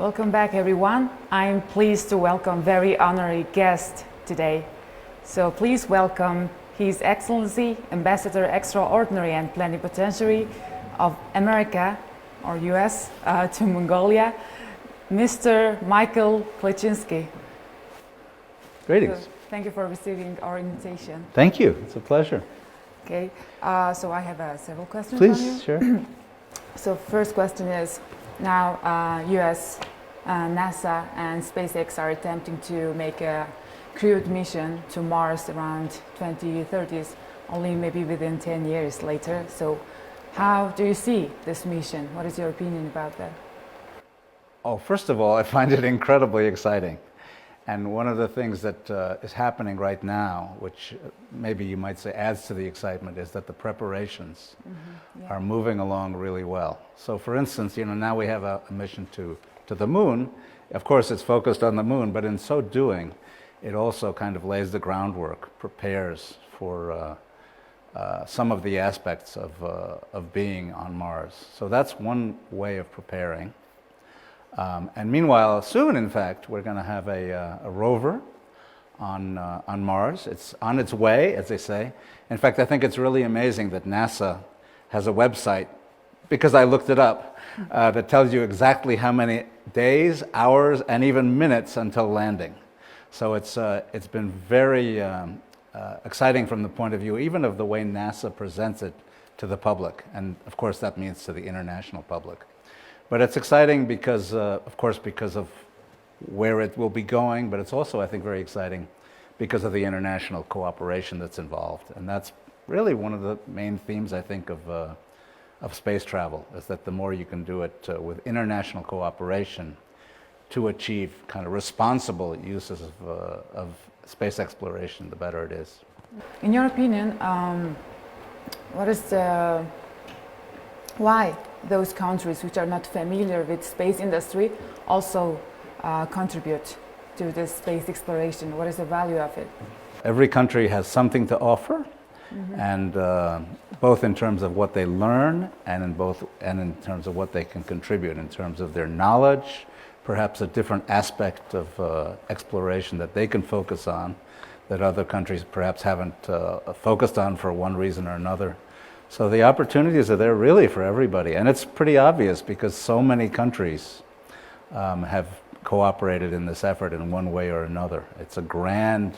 Welcome back, everyone. I'm pleased to welcome very honorary guest today. So please welcome His Excellency Ambassador Extraordinary and Plenipotentiary of America, or US, to Mongolia, Mr. Michael Klecheski. Greetings. So, thank you for receiving our invitation. Thank you. It's a pleasure. Okay, so I have several questions. Please, sure. So first question is, now US, NASA and SpaceX are attempting to make a crewed mission to Mars around 2030s, only maybe within 10 years later. So how do you see this mission? What is your opinion about that? Oh, first of all, I find it incredibly exciting. And one of the things that is happening right now, which maybe you might say adds to the excitement, is that the preparations are moving along really well. So for instance, now we have a mission to the moon. Of course, it's focused on the moon, but in so doing, it also kind of lays the groundwork, prepares for some of the aspects of being on Mars. So that's one way of preparing. And meanwhile, soon, in fact, we're going to have a rover on Mars. It's on its way, as they say. In fact, I think it's really amazing that NASA has a website, because I looked it up, that tells you exactly how many days, hours, and even minutes until landing. So it's been very exciting from the point of view, even of the way NASA presents it to the public. And of course, that means to the international public. But it's exciting because, of course, because of where it will be going, but it's also, I think, very exciting because of the international cooperation that's involved. And that's really one of the main themes, I think, of space travel, is that the more you can do it with international cooperation to achieve kind of responsible uses of space exploration, the better it is. In your opinion, why those countries which are not familiar with space industry also contribute to this space exploration? What is the value of it? Every country has something to offer, and both in terms of what they learn and in terms of what they can contribute in terms of their knowledge, perhaps a different aspect of exploration that they can focus on that other countries perhaps haven't focused on for one reason or another. So the opportunities are there really for everybody, and it's pretty obvious because so many countries have cooperated in this effort in one way or another. It's a grand,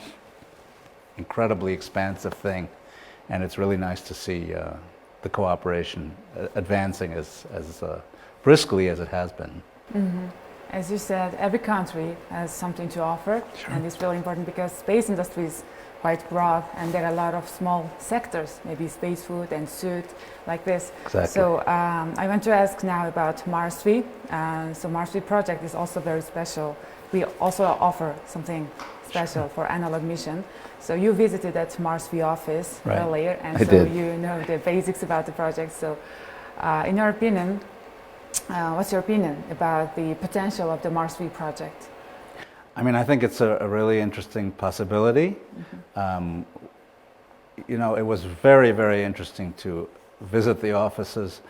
incredibly expansive thing, and it's really nice to see the cooperation advancing as briskly as it has been. As you said, every country has something to offer, and it's really important because space industry is quite broad, and there are a lot of small sectors, maybe space food and suit, like this. Exactly. So I want to ask now about Mars 3. So Mars 3 project is also very special. We also offer something special for analog mission. So you visited that Mars 3 office earlier, and I did. You know the basics about the project. So in your opinion, what's your opinion about the potential of the Mars 3 project? I mean, I think it's a really interesting possibility. It was very, very interesting to visit the offices.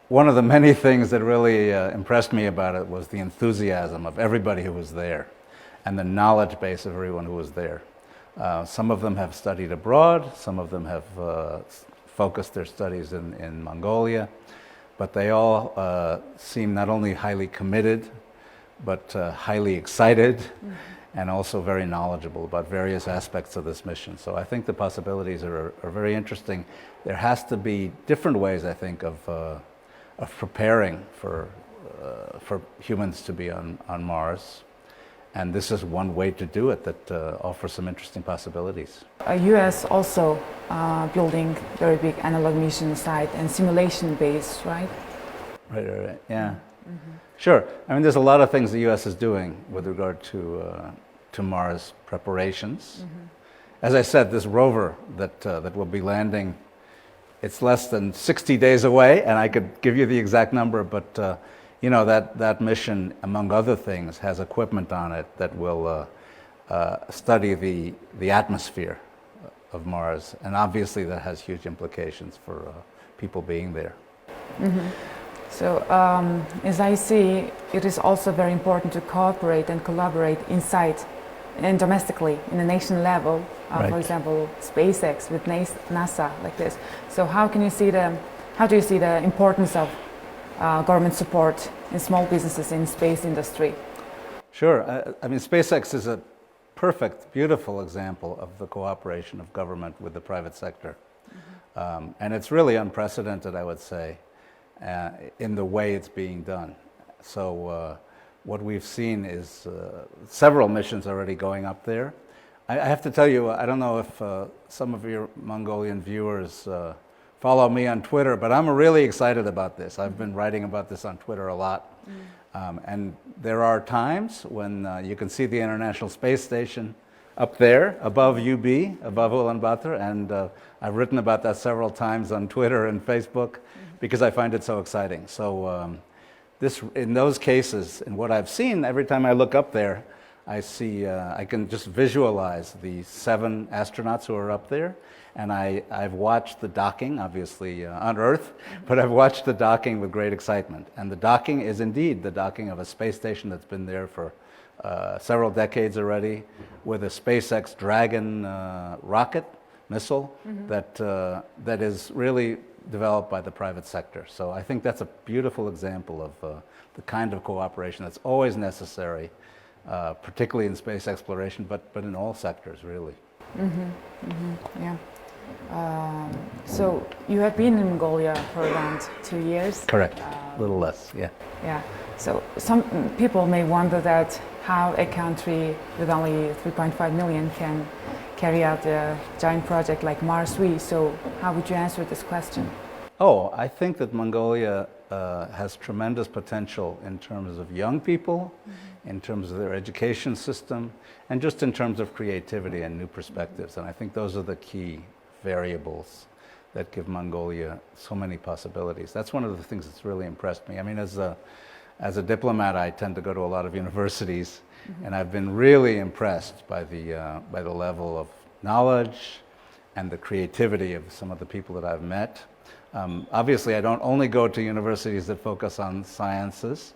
One of the many things that really impressed me about it was the enthusiasm of everybody who was there and the knowledge base of everyone who was there. Some of them have studied abroad, some of them have focused their studies in Mongolia, but they all seem not only highly committed, but highly excited and also very knowledgeable about various aspects of this mission. So I think the possibilities are very interesting. There has to be different ways, I think, of preparing for humans to be on Mars. And this is one way to do it that offers some interesting possibilities. US also building very big analog mission site and simulation base, right? Right, yeah. Sure. I mean, there's a lot of things the U.S. is doing with regard to Mars preparations. As I said, this rover that will be landing, it's less than 60 days away, and I could give you the exact number, but that mission, among other things, has equipment on it that will study the atmosphere of Mars, and obviously that has huge implications for people being there. So, as I see, it is also very important to cooperate and collaborate inside and domestically in the nation level. Right. For example, SpaceX with NASA, like this. So, how do you see the importance of government support in small businesses in space industry? Sure. I mean, SpaceX is a perfect, beautiful example of the cooperation of government with the private sector. And it's really unprecedented, I would say, in the way it's being done. So what we've seen is several missions already going up there. I have to tell you, I don't know if some of your Mongolian viewers follow me on Twitter, but I'm really excited about this. I've been writing about this on Twitter a lot. And there are times when you can see the International Space Station up there above UB, above Ulaanbaatar, and I've written about that several times on Twitter and Facebook because I find it so exciting. So in those cases, in what I've seen, every time I look up there, I see, I can just visualize the 7 astronauts who are up there, and I've watched the docking, obviously on Earth, but I've watched the docking with great excitement. And the docking is indeed the docking of a space station that's been there for several decades already, with a SpaceX Dragon rocket missile that is really developed by the private sector. So I think that's a beautiful example of the kind of cooperation that's always necessary, particularly in space exploration, but in all sectors, really. Yeah. So you have been in Mongolia for around 2 years? Correct. A little less, yeah. Yeah. So some people may wonder that how a country with only 3.5 million can carry out a giant project like Mars V. So how would you answer this question? Oh, I think that Mongolia has tremendous potential in terms of young people, in terms of their education system, and just in terms of creativity and new perspectives. And I think those are the key variables that give Mongolia so many possibilities. That's one of the things that's really impressed me. I mean, as a diplomat, I tend to go to a lot of universities, and I've been really impressed by the level of knowledge and the creativity of some of the people that I've met. Obviously, I don't only go to universities that focus on sciences,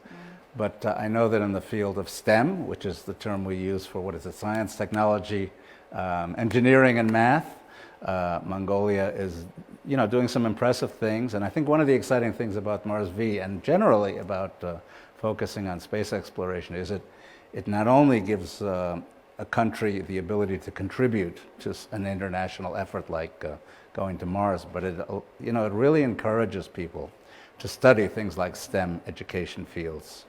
but I know that in the field of STEM, which is the term we use for science, technology, engineering, and math, Mongolia is, doing some impressive things. And I think one of the exciting things about Mars V and generally about focusing on space exploration is it not only gives a country the ability to contribute to an international effort like going to Mars, but it really encourages people to study things like STEM education fields.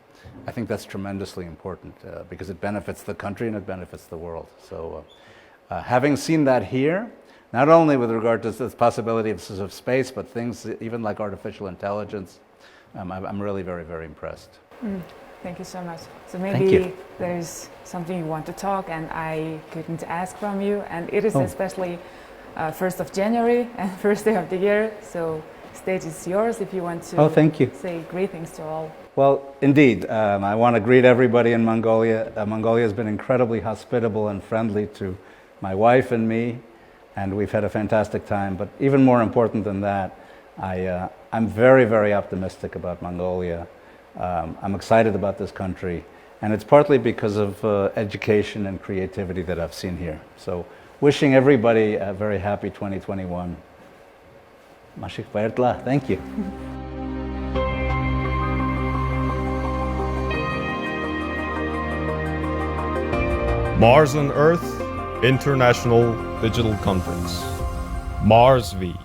I think that's tremendously important because it benefits the country and it benefits the world. So having seen that here, not only with regard to the possibility of space, but things even like artificial intelligence, I'm really very, very impressed. Thank you so much. So maybe there's something you want to talk and I couldn't ask from you, and it is especially 1st of January and first day of the year, so stage is yours if you want to thank you. Say greetings to all. Well, indeed, I want to greet everybody in Mongolia. Mongolia has been incredibly hospitable and friendly to my wife and me, and we've had a fantastic time. But even more important than that, I'm very, very optimistic about Mongolia. I'm excited about this country, and it's partly because of education and creativity that I've seen here. So wishing everybody a very happy 2021. Mashik Vairtla, thank you. Mars on Earth International Digital Conference, Mars V.